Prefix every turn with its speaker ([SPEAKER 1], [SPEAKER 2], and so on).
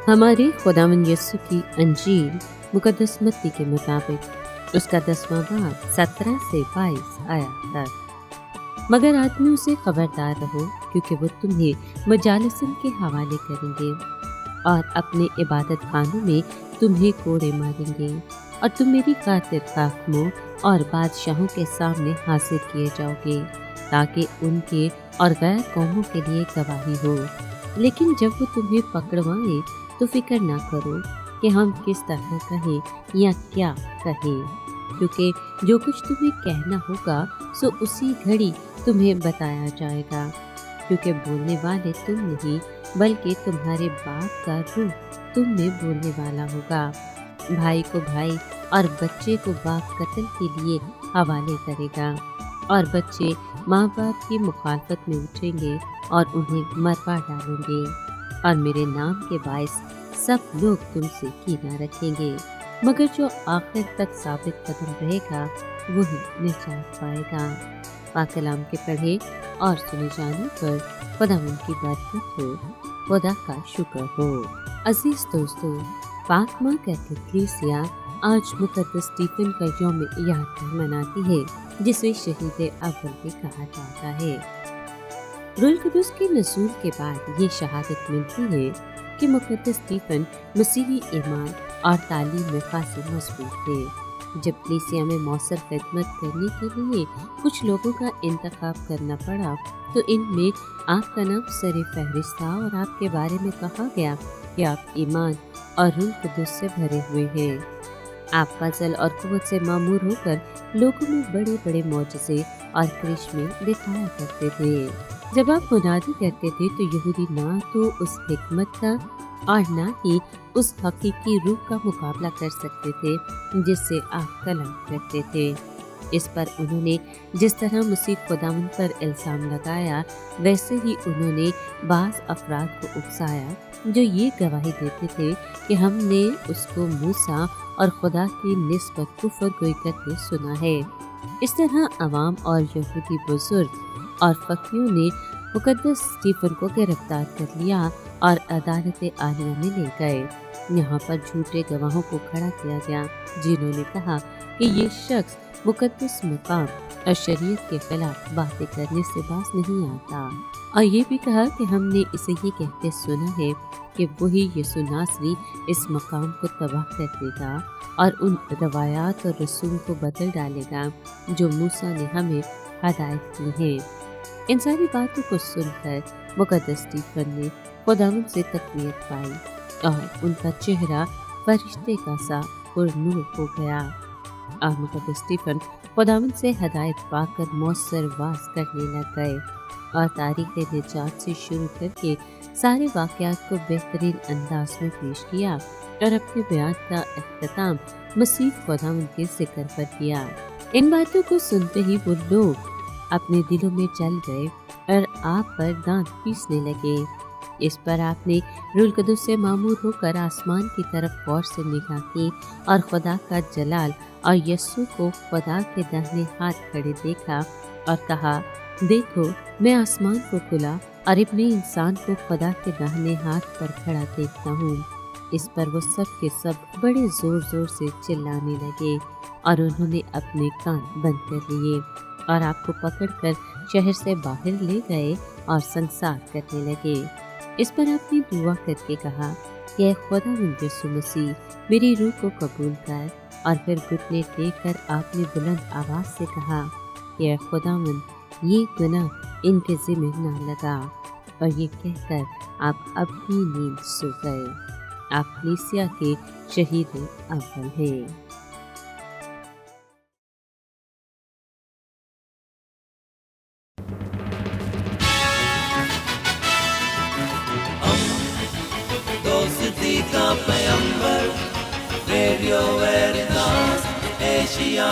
[SPEAKER 1] हमारे खुदावंद यीशु की अंजील मुकद्दस मत्ती के मुताबिक उसका 10वां बाब 17 से 22 आया तक। मगर आदमियों से खबरदार रहो, क्योंकि वो तुम्हें मजालिसन के हवाले करेंगे और अपने इबादत खानों में तुम्हें कोड़े मारेंगे, और तुम मेरी खातिर हाकिमों और बादशाहों के सामने हाजिर किए जाओगे, ताकि उनके और गैर कौमों के लिए गवाही हो। लेकिन जब वो तुम्हें पकड़वाएं तो फिक्र ना करो कि हम किस तरह कहें या क्या कहें, क्योंकि जो कुछ तुम्हें कहना होगा सो उसी घड़ी तुम्हें बताया जाएगा, क्योंकि बोलने वाले तुम नहीं बल्कि तुम्हारे बाप का रूह तुम में बोलने वाला होगा। भाई को भाई और बच्चे को बाप कत्ल के लिए हवाले करेगा, और बच्चे माँ बाप की मुखालफत में उठेंगे और उन्हें मरवा डालेंगे, और मेरे नाम के बायस सब लोग तुमसे कीना रखेंगे। मगर जो आखिर तक साबित कदम रहेगा वही निजात पाएगा। पाक कलाम के पढ़े और सुने जाने पर खुदावंद की बरकत हो, खुदा का शुक्र हो। अजीज दोस्तों, पाक माँ कैथोलिक कलीसिया आज मुकद्दस स्टीफन का यौम यादगार मनाती है, जिसे शहीद अव्वल भी कहा जाता है। रूहुल कुद्दुस के नज़ूल के बाद ये शहादत मिलती है कि मुकद्दस स्टीफन मसीही ईमान और तालीम में खासे मजबूत थे। जब कलीसिया में मौसर खिदमत करने के लिए कुछ लोगों का इंतखाब करना पड़ा, तो इनमें आपका नाम सरे फहरिस्त था और आपके बारे में कहा गया कि आप ईमान और रूहुल कुद्दुस से भरे हुए हैं। आप फजल और कुव्वत से मामूर होकर लोगों में बड़े बड़े मौजज़े और करिश्मे दिखाया करते थे। जब आप मुनादी करते थे तो यहूदी ना तो उस हिकमत का और ना ही उस हकीकी रूह का मुकाबला कर सकते थे जिससे आप कलाम करते थे। इस पर उन्होंने जिस तरह मसीह खुदावंद पर इल्ज़ाम लगाया, वैसे ही उन्होंने बाज़ अफराद को उकसाया जो ये गवाही देते थे कि हमने उसको मूसा और खुदा की निस्बत कुफ्र गोई करते सुना है। इस तरह अवाम और यहूदी बुजुर्ग और फकीरों ने मुकद्दस स्टीफन को गिरफ्तार कर लिया और अदालत आलिया में ले गए। यहाँ पर झूठे गवाहों को खड़ा किया गया, जिन्होंने कहा कि ये शख्स मुकद्दस मुकाम और शरीयत के खिलाफ बातें करने से बाज नहीं आता, और ये भी कहा कि हमने इसे ये कहते सुना है कि वही यीशु नासरी इस मकाम को तबाह कर देगा और उन रवायात और रसूल को बदल डालेगा जो मूसा ने हमें हदायत की है। इन सारी बातों को सुनकर मुकद्दस स्टीफन ने खुदावंद से तकवीत पाई और उनका चेहरा फरिश्ते का सा पुरनूर हो गया। और मुकद्दस स्टीफन खुदावंद से हदायत पाकर मौसर वास करने लग गए और तारीख़ निजात से शुरू करके सारे वाक़यात को बेहतरीन अंदाज में पेश किया और अपने बयान का अख्ताम मसीह खुदावंद के जिक्र पर किया। इन बातों को सुनते ही वो लोग अपने दिलों में चल गए और आप पर दांत पीसने लगे। इस पर आपने रूहुल कुद्दुस से मामूर होकर आसमान की तरफ गौर से निगाह की और खुदा का जलाल और यस्सु को खुदा के दाहिने हाथ खड़े देखा और कहा, देखो मैं आसमान को खुला और इब्ने इंसान को खुदा के दाहिने हाथ पर खड़ा देखता हूँ। इस पर वो सब के सब बड़े जोर जोर से चिल्लाने लगे और उन्होंने अपने कान बंद कर लिए और आपको पकड़कर शहर से बाहर ले गए और संसार करने लगे। इस पर आपने दुआ करके कहा कि खुदावंद यीशु मसीह मेरी रूह को कबूल कर, और फिर घुटने टेक कर आपने बुलंद आवाज़ से कहा कि खुदावंद ये गुनाह इनके ज़िम्मे ना लगा, और ये कहकर आप अपनी नींद सो गए। आप कलीसिया के शहीद अव्वल हैं।
[SPEAKER 2] दोस्ती का पैगंबर, रेडियो वेरितास एशिया।